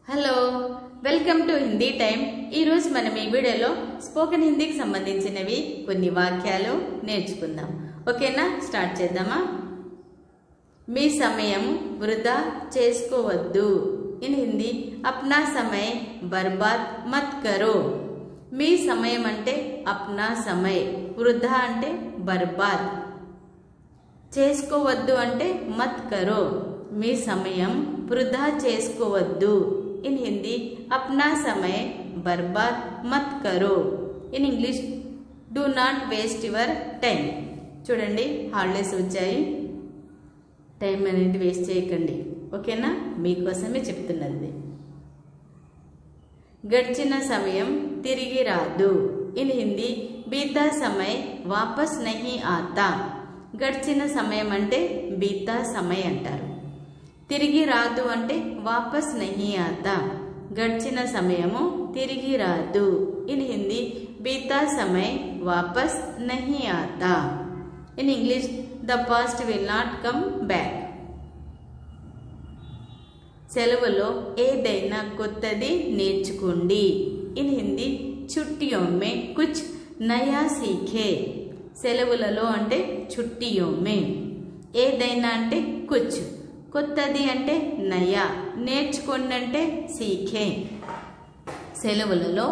Hello welcome to Hindi time. ఈ రోజు మనం ఈ వీడియోలో స్పోకెన్ హిందీకి సంబంధించినవి కొన్ని వాక్యాలు నేర్చుకుందాం। ఓకేనా, స్టార్ట్ చేద్దామా। మీ సమయం వృధా చేసుకోవద్దు। ఇన్ హిందీ అప్నా సమయ బర్బాద్ మత్ కరో। మీ సమయం అంటే అప్నా సమయ, వృధా అంటే బర్బాద్, చేసుకోవద్దు అంటే మత్ కరో। మీ సమయం వృధా చేసుకోవద్దు। इन हिंदी अपना समय बर्बाद मत करो। In English do not waste your time. చూడండి, హాలిడేస్ వచ్చాయి, టైం అనేది వేస్ట్ చేయకండి, ఓకేనా, మీకోసమే చెప్తున్నది। గడిచిన సమయం తిరిగి రాదు। ఇన్ హిందీ బీతా సమయ వాపస్ నహీ ఆతా। గడిచిన సమయం అంటే బీతా సమయ అంటారు, తిరిగి రాదు అంటే వాపస్ నహీ ఆతా। గడిచిన సమయము తిరిగి రాదు। ఇన్ హిందీ బీతా సమయ వాపస్ నహీ ఆతా। In English the past will not come back. సెలవులో ఏదైనా కొత్తది నేర్చుకోండి। ఇన్ హిందీ छुट्टियों में कुछ नया सीखे। సెలవులలో అంటే छुट्टियों में, ఏదైనా అంటే కుచ్, కొత్తది అంటే నయా, నేర్చుకోండి అంటే సీఖే। సెలవులలో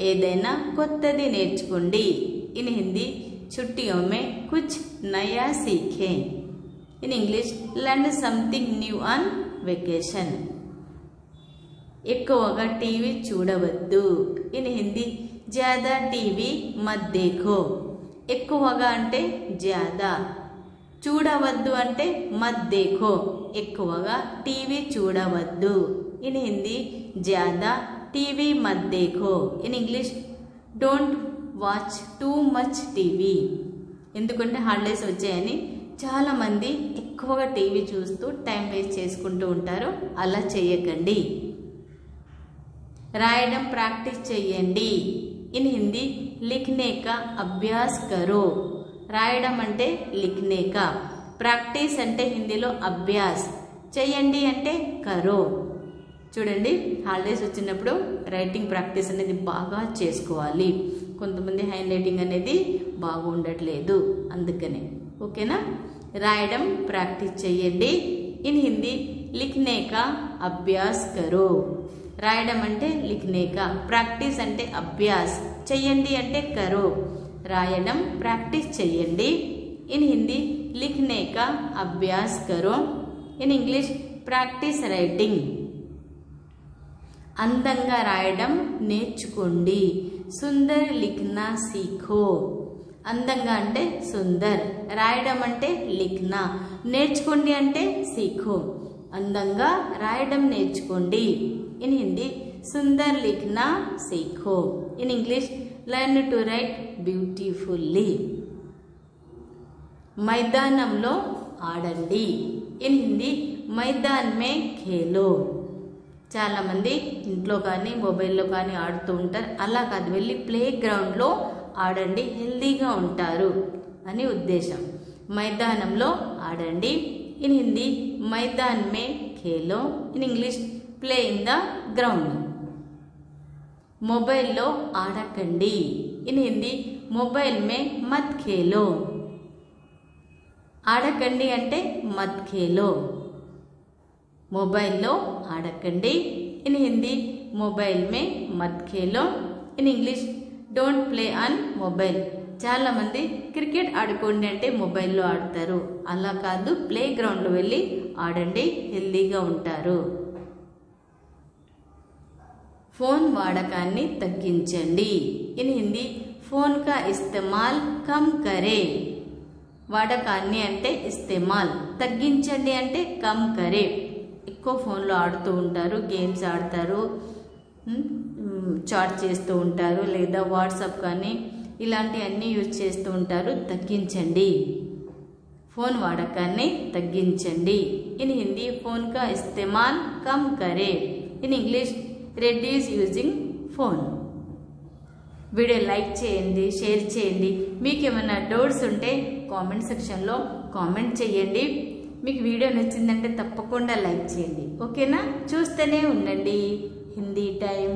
ఏదైనా కొత్తది నేర్చుకోండి। ఇన్ హిందీ छुट्टियों में कुछ नया सीखे। In English learn something new on vacation. ఎక్కువగా టీవీ చూడవద్దు। ఇన్ హిందీ జ్యాదా టీవీ మత్ దేఖో। ఎక్కువగా అంటే జ్యాదా, చూడవద్దు అంటే మత్ దేఖో, ఎక్కువగా టీవీ చూడవద్దు। ఇన్ హిందీ జ్యాదా టీవీ మత్ దేఖో। In English don't watch too much TV. ఎందుకంటే హాలిడేస్ వచ్చాయని చాలామంది ఎక్కువగా టీవీ చూస్తూ టైం వేస్ట్ చేసుకుంటూ ఉంటారు, అలా చేయకండి। రాయడం ప్రాక్టీస్ చేయండి। ఇన్ హిందీ లిఖనే కా అభ్యాస్ కరో। రాయడం అంటే లిఖనే కా, ప్రాక్టీస్ అంటే హిందీలో అభ్యాస్, చేయండి అంటే కరో। చూడండి, హాలిడేస్ వచ్చినప్పుడు రైటింగ్ ప్రాక్టీస్ అనేది బాగా చేసుకోవాలి। కొంతమంది హ్యాండ్ రైటింగ్ అనేది బాగుండట్లేదు, అందుకనే, ఓకేనా। రాయడం ప్రాక్టీస్ చేయండి। ఇన్ హిందీ లిఖనే కా అభ్యాస్ కరో। రాయడం అంటే లిఖనే కా, ప్రాక్టీస్ అంటే అభ్యాస్, చెయ్యండి అంటే కరో। రాయడం ప్రాక్టీస్ చెయ్యండి। ఇన్ హిందీ లిఖనే కా అభ్యాస్ కరో। In English practice writing. అందంగా రాయడం నేర్చుకోండి। సుందర్ లిఖనా సీఖో। అందంగా అంటే సుందర్, రాయడం అంటే లిఖనా, నేర్చుకోండి అంటే సీఖో। అందంగా రాయడం నేర్చుకోండి। ఇన్ హిందీ సుందర్ లిఖనా సీఖో। In English learn to write beautifully. మైదానంలో ఆడండి। ఇన్ హిందీ మైదాన్ మే ఖేలో। చాలామంది ఇంట్లో కానీ మొబైల్లో కానీ ఆడుతూ ఉంటారు, అలా కాదు, వెళ్ళి ప్లే గ్రౌండ్లో ఆడండి, హెల్దీగా ఉంటారు అని ఉద్దేశం। మైదానంలో ఆడండి। ఇన్ హిందీ మైదాన్ మే Khelo. In English play in the ground. మొబైల్లో ఆడకండి। ఇన్ హిందీ మొబైల్ మే మత్ ఖేలో। ఆడకండి అంటే మత్ ఖేలో, మొబైల్లో ఆడకండి। ఇన్ హిందీ మొబైల్ మే మత్ Khelo. In English don't play on mobile. చాలామంది క్రికెట్ ఆడుకోండి అంటే మొబైల్లో ఆడతారు, అలా కాదు, ప్లే గ్రౌండ్లో వెళ్ళి ఆడండి, హెల్దీగా ఉంటారు। ఫోన్ వాడకాన్ని తగ్గించండి। ఇన్ హిందీ ఫోన్ కా ఇస్తమాల్ కమ్ కరే। వాడకాన్ని అంటే ఇస్తమాల్, తగ్గించండి అంటే కమ్ కరే। ఎక్కువ ఫోన్లో ఆడుతూ ఉంటారు, గేమ్స్ ఆడతారు, చాట్ చేస్తూ ఉంటారు, లేదా వాట్సాప్ కానీ ఇలాంటివన్నీ యూజ్ చేస్తూ ఉంటారు, తగ్గించండి, ఫోన్ వాడకాన్ని తగ్గించండి। ఇన్ హిందీ ఫోన్ కా ఇస్తమాల్ కమ్ కరే। In English reduce using phone. Video like చేయండి, షేర్ చేయండి, మీకు ఏమైనా డౌట్స్ ఉంటే కామెంట్ సెక్షన్లో కామెంట్ చేయండి। మీకు వీడియో నచ్చిందంటే తప్పకుండా లైక్ చేయండి, ఓకేనా? చూస్తూనే ఉండండి హిందీ టైం.